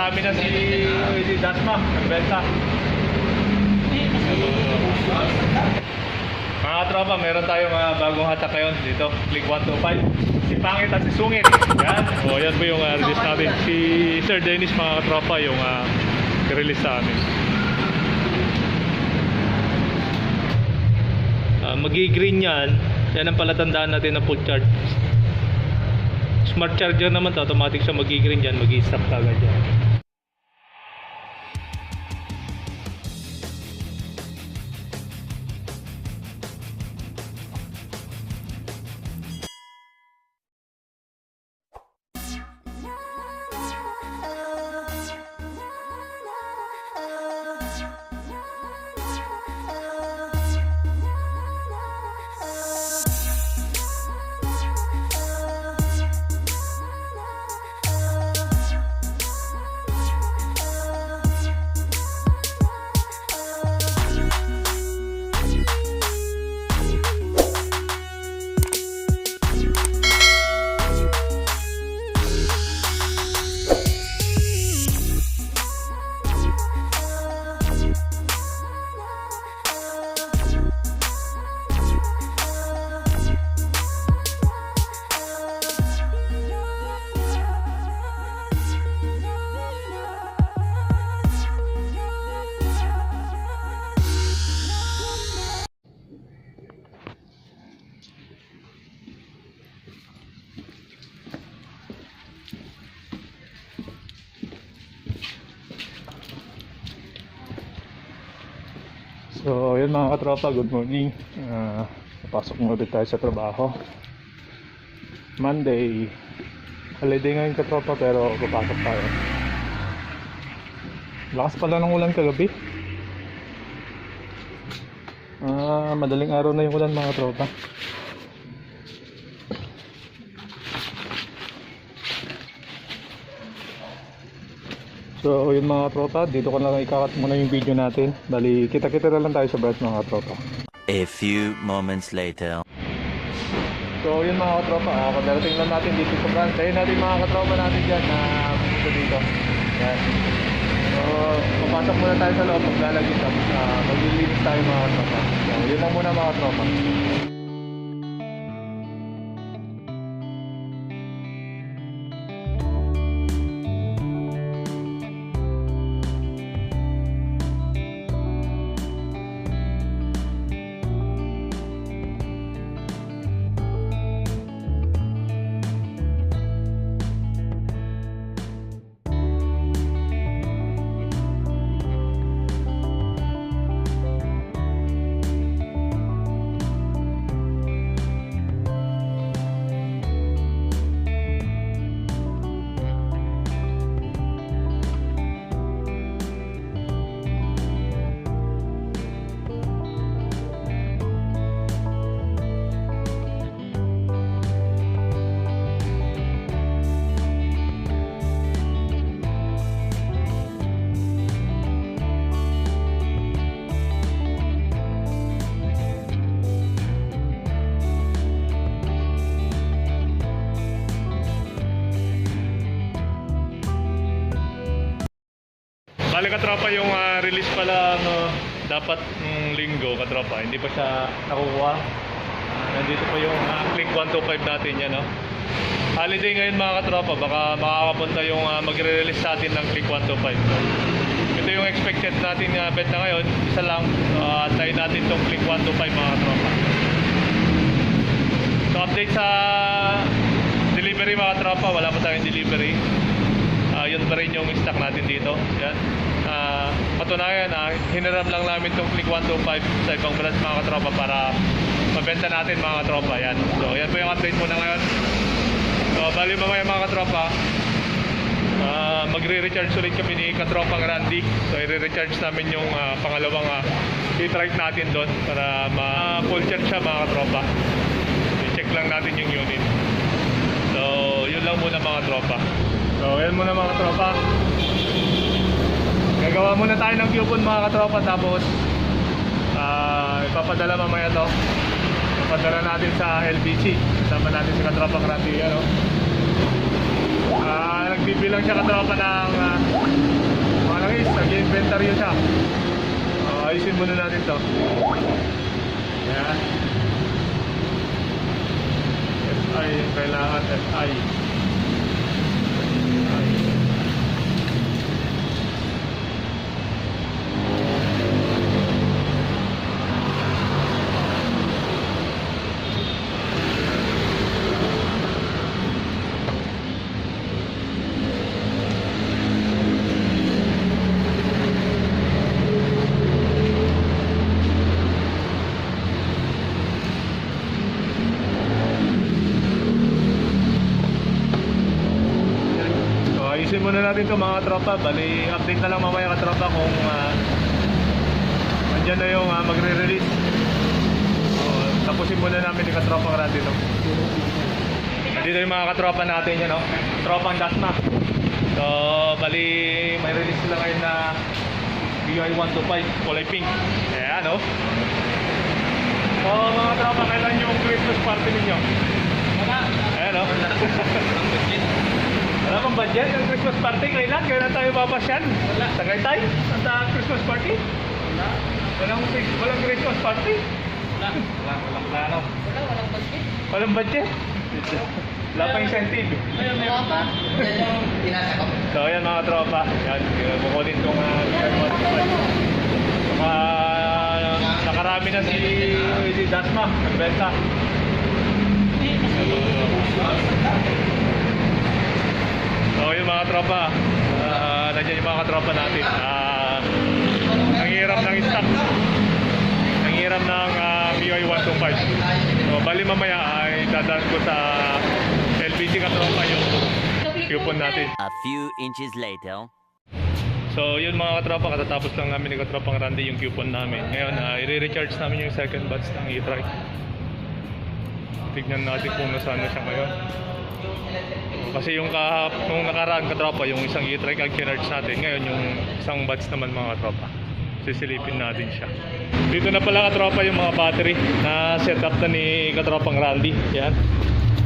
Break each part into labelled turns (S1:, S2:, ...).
S1: Marami na si Dasma, nagbenta. Mga tropa, meron tayong bagong hatak ngayon dito, Click 125. Si Pangit at si Sungit. Yan. O, yan po yung release natin. Si Sir Dennis, mga tropa, yung release sa amin. Magi-green yan. Yan ang palatandaan natin na full charge. Smart charger naman to, automatic siya magi-green dyan, magi-stop kagad dyan. So, yun mga katropa, good morning. Napasok mo ulit tayo sa trabaho. Monday. Holiday ngayon katropa, pero papasok tayo. Lakas pala ng ulan kagabi. Madaling araw na yung ulan mga katropa. So yun mga tropa, dito ko na lang ikakat muna yung video natin. Bali, kita-kita na lang tayo sa branch mga tropa.
S2: A few moments later.
S1: So yun mga tropa, kadarating lang natin dito sa branch. Ayun natin mga katropa natin dyan na pumunta dito. Yan. So papasok muna tayo sa loob, maglalagay tapos maglilinis tayo mga tropa. So yun lang muna mga tropa. Bali katropa, yung release pala dapat linggo katropa, hindi pa siya nakukuha. Nandito pa yung Click 125 natin yan, no? Holiday ngayon mga katropa, baka makakapunta yung magre-release sa atin ng Click 125. Ito yung expected natin benta ngayon, isa lang. Antayin natin tong Click 125 mga katropa. So update sa delivery mga katropa, wala pa tayong delivery. Yun pa rin yung stock natin dito. Yan. Patunayan, hiniram lang namin itong Click 125 sa ibang branch mga katropa para mabenta natin mga katropa. Yan. So yan po yung update muna ngayon. So bali mamaya mga katropa, magre-recharge ulit kami ni katropang Randy. So i-recharge namin yung pangalawang heat right natin doon para ma-full charge siya mga katropa. I-check lang natin yung unit. So yun lang muna mga tropa. So yan muna mga katropa. Gagawa muna tayo ng coupon mga katropa, tapos ipapadala mamaya to. Ipapadala natin sa LBC. Kasama natin si katropa Randy, ano? Nagbibilang siya katropa ng Kalendaryo siya. Ayusin muna natin to. Yan. SI, kailangan SI. Ayusin muna natin ito mga tropa. Bali, update na lang mamaya ka tropa kung andyan na yung magre-release. Tapusin muna namin yung katropang Randy ito. Dito yung mga katropa natin yan, no? Tropang Dasma. So, bali, may release sila ngayon na BY 125 kulay pink. Ayan, no? So, mga tropa, kailan yung Christmas party ninyo? Ayan, no? Wala bang budget ang Christmas party? Kailan? Kailan tayo papasyal? Wala. Tagaytay? Ang Christmas party? Wala. Walang Christmas party? Wala. Walang plano.
S3: Walang budget.
S1: Walang budget? Wala pa incentive.
S3: Wala pa. Yan yung pinasa ko.
S1: So yan mga tropa. Yan. Kukunin kong nakarami na si Dasma. Nagbenta. So yung mga tropa, nandiyan yung mga tropa natin. Ang hirap ng stock. Ang hirap ng BY 125. So bali mamaya ay dadaan ko sa LBC katropa yung coupon natin.
S2: A few inches later.
S1: So yun mga katropa, katatapos lang namin ni katropang Randy yung coupon namin. Ngayon, i-recharge namin yung second batch ng e-trike. Tignan natin kung nasaan na siya ngayon. Kasi yung nung nakaraan katropa, yung isang e-trike ang kinarge natin. Ngayon yung isang batch naman mga katropa. Sisilipin natin siya. Dito na pala katropa yung mga battery na set up na ni katropang Randy. Yan.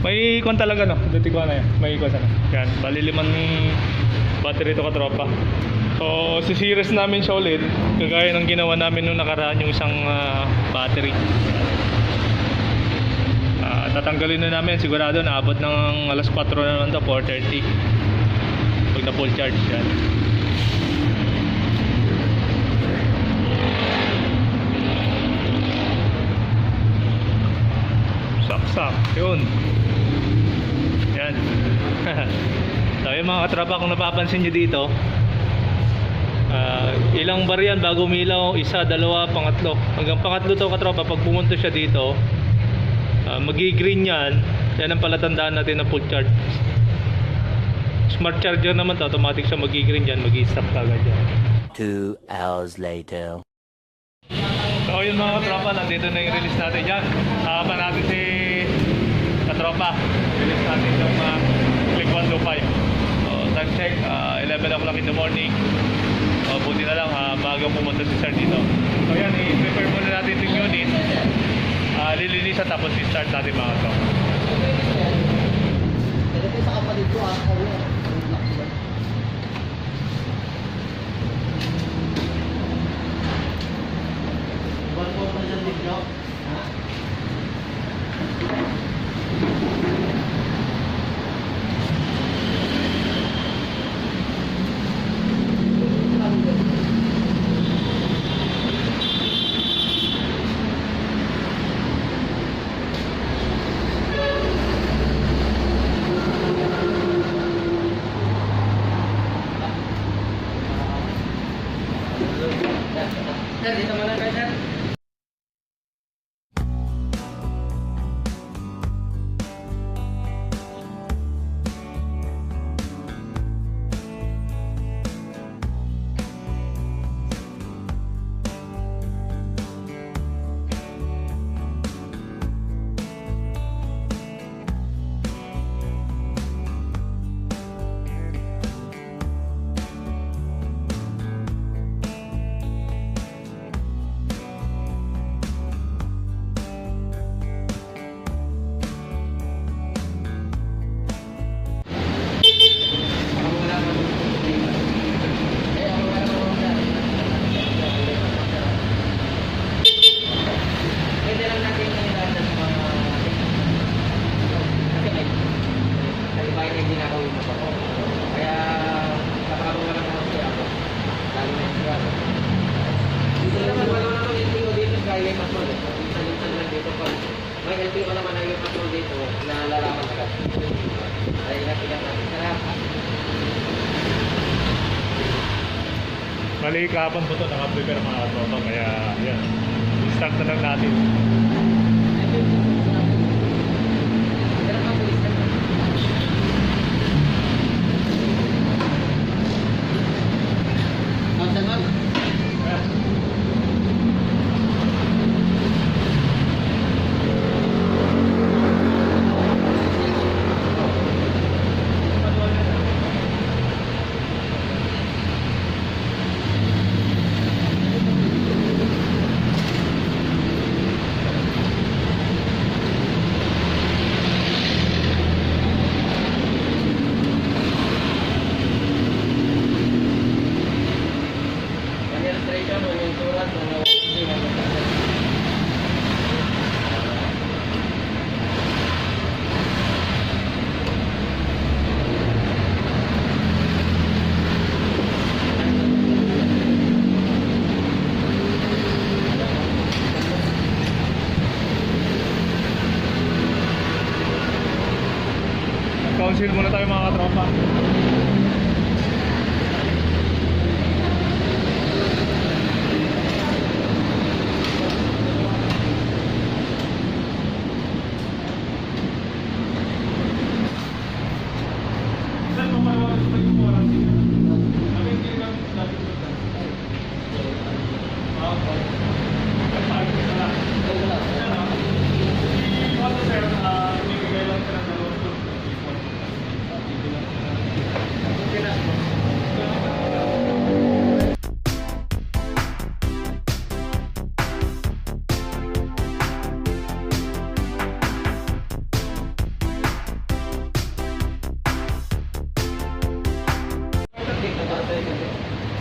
S1: May ikon talaga no. Dito ko na yan. May ikon sana. Yan. Bali 5 battery ito katropa. So sisiris namin siya ulit. Kagaya ng ginawa namin nung nakaraan yung isang battery. Tatanggalin na namin sigurado na abot ng alas 4 na naman to, 4:30 pag na full charge yan. Saksak yun yan. So yung mga katrapa, kung napapansin nyo dito, ilang bar yan bago umilaw, 1, 2, 3 hanggang pangatlo to katropa. Pag pumunta siya dito, magi-green yan. Yan ang palatandaan natin na full charge. Smart charger naman to, automatic siya magi-green yan, magi-stop kagad yan.
S2: 2 hours later.
S1: So yun mga katropa, nandito na yung release natin dyan. Hakapan natin si katropa. Release natin yung Click 125. So time check, 11 o'clock in the morning. Buti na lang bago pumunta si Sir dito. So yan, i-prepare muna natin yung unit. Lilinisan tapos i-start natin mga to.
S3: Ito sa kapatid ko Sir, dito muna kayo, sir.
S1: Bali, kahapon po ito naka-prepare mga katropa. Kaya, yan. Start na lang natin. Council muna tayo mga katropa.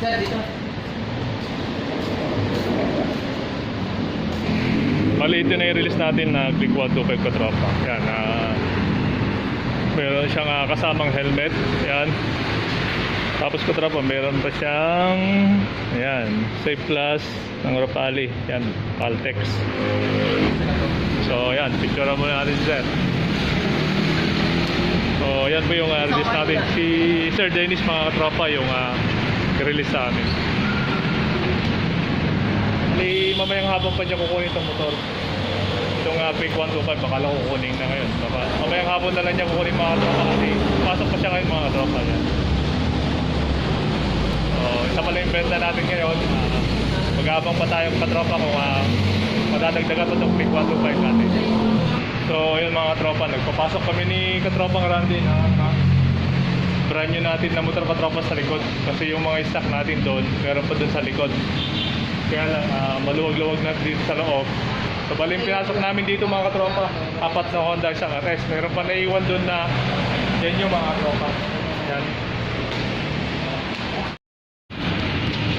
S3: Sir, dito.
S1: Bali, ito na i-release natin na Click 125 katropa. Yan, meron siyang kasamang helmet. Yan. Tapos katropa, meron pa siyang ayan, Safe Plus ng Rapali. Yan, Caltex. So, yan, picture muna natin sir. So, yan po yung release natin. Si Sir Dennis mga katropa yung i-release sa amin. Mamayang habang pa niya kukunin itong motor. Itong Quick 125, baka lang kukunin na ngayon. Baka, mamayang hapon na lang niya kukunin mga katropa kasi pasok pa siya ngayon mga katropa niya. So, isa pala yung benta natin ngayon. Mag-aabang pa tayong katropa kung madadagdagan pa itong Quick 125 natin. So, yun mga katropa, nagpapasok kami ni katropang Randy na brand new natin na motor katropa sa likod. Kasi yung mga stock natin doon, meron pa doon sa likod. Kaya lang, maluwag-luwag na dito sa loob. So, bali yung pinasok namin dito mga katropa, 4 na Honda, isang RS. Meron pa naiwan doon na yan yung mga katropa. Yan.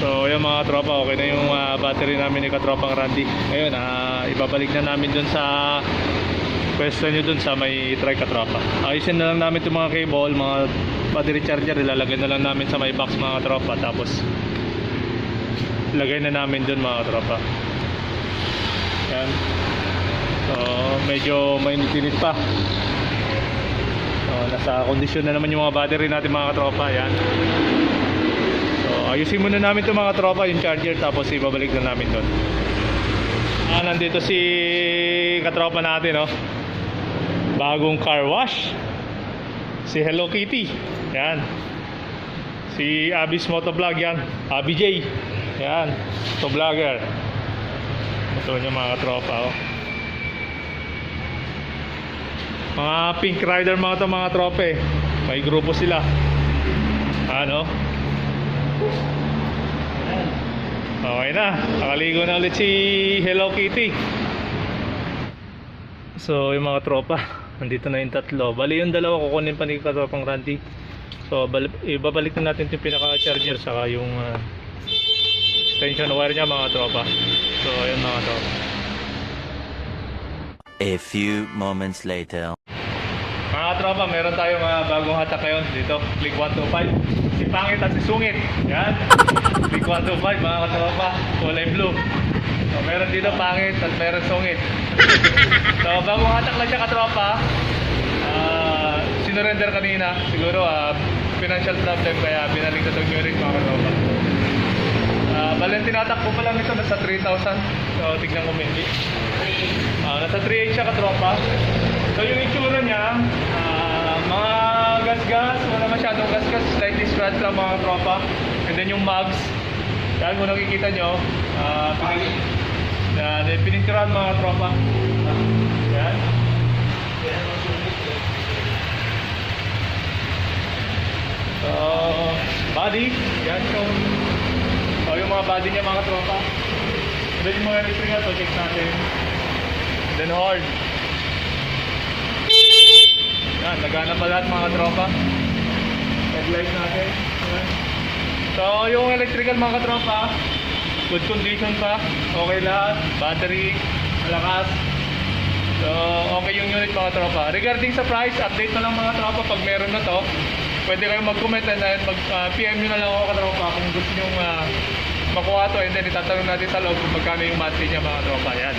S1: So, yan mga katropa, okay na yung battery namin ni katropang Randy. Ngayon, ibabalik na namin doon sa pwesto nyo doon sa may try katropa. Ayusin na lang namin itong mga cable, mga battery charger, ilalagay na lang namin sa may box mga katropa. Tapos, lagay na namin doon mga katropa. Yan. So, medyo mainit-init pa. So, nasa kondisyon na naman yung mga battery natin mga katropa. Yan. So, ayusin muna namin itong mga katropa, yung charger, tapos ibabalik na namin doon. Nandito si katropa natin, oh. Bagong car wash. Si Hello Kitty. Yan. Si Abby's Motovlog yan. Abby J. Yan. Motovlogger. Ito niya mga katropa, oh. Mga pink rider mga tropa eh. May grupo sila. Ano? Okay na. Nakaligo na ulit si Hello Kitty. So yung mga tropa, nandito na yung tatlo. Bali yung dalawa kukunin pa ni katropang Randy. So ibabalik na natin yung pinaka-charger saka yung extension wire niya mga tropa. So ayun mga tropa.
S2: A few moments later.
S1: Mga tropa, meron tayong bagong hatak ngayon dito, Click 125. Si Pangit at si Sungit. Yan. Click 125 mga tropa, kulay blue. So meron dito Pangit at meron Sungit. So bagong hatak lang siya katropa. Sinurrender kanina. Siguro financial problem kaya binalik na itong unit mga tropa. Bale, tinatakbo pa lang ito, nasa 3,000. So, tignan ko maybe. Nasa 3,800 siya katropa. So, yung itsura niya, mga gas-gas, wala masyadong gas-gas, slightly scratch lang mga tropa. And then yung mugs, yan kung nakikita nyo, pininturahan mga tropa. Yan. So, body, yan yung mga body niya mga tropa. Then yung mga electrical, so check natin. Then horn. Yan, nagana pa lahat mga tropa. Headlight natin. Yan. So, yung electrical mga tropa, good condition pa. Okay lahat. Battery, malakas. So, okay yung unit mga tropa. Regarding sa price, update na lang mga tropa pag meron na to. Pwede kayong mag-comment and mag-PM nyo na lang ako katropa kung gusto nyo makuha to, and then itatanong natin sa loob kung magkano yung monthly niya mga tropa. Yan.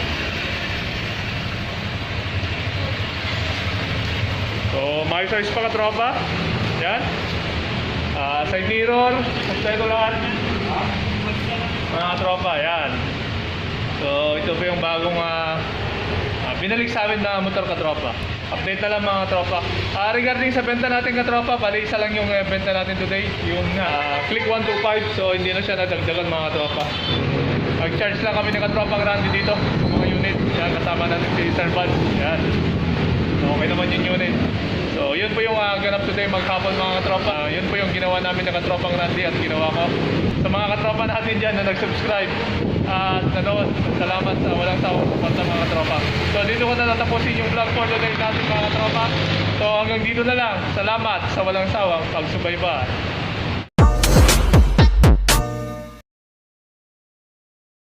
S1: So, may size pa katropa. Yan. Side mirror. Kompleto lahat. Mga tropa, yan. So, ito po yung bagong binalik sa amin na motor katropa. Update na lang mga tropa. Regarding sa benta natin katropa, bali isa lang yung benta natin today, yung Click 125. So hindi na siya nadagdagan mga tropa. Mag-charge lang kami ng katropa Grande dito sa mga unit. Yan, kasama natin si Sir Bud. Yan. So, okay naman yung unit. So yun po yung ganap today maghapon mga katropa. Yun po yung ginawa namin ng katropang Grande at ginawa ko sa mga katropa natin dyan na nag-subscribe. At salamat sa walang sawang suporta mga tropa. So dito ko na natapusin yung vlog for today natin mga tropa. So hanggang dito na lang. Salamat sa walang sawang pagsubaybay.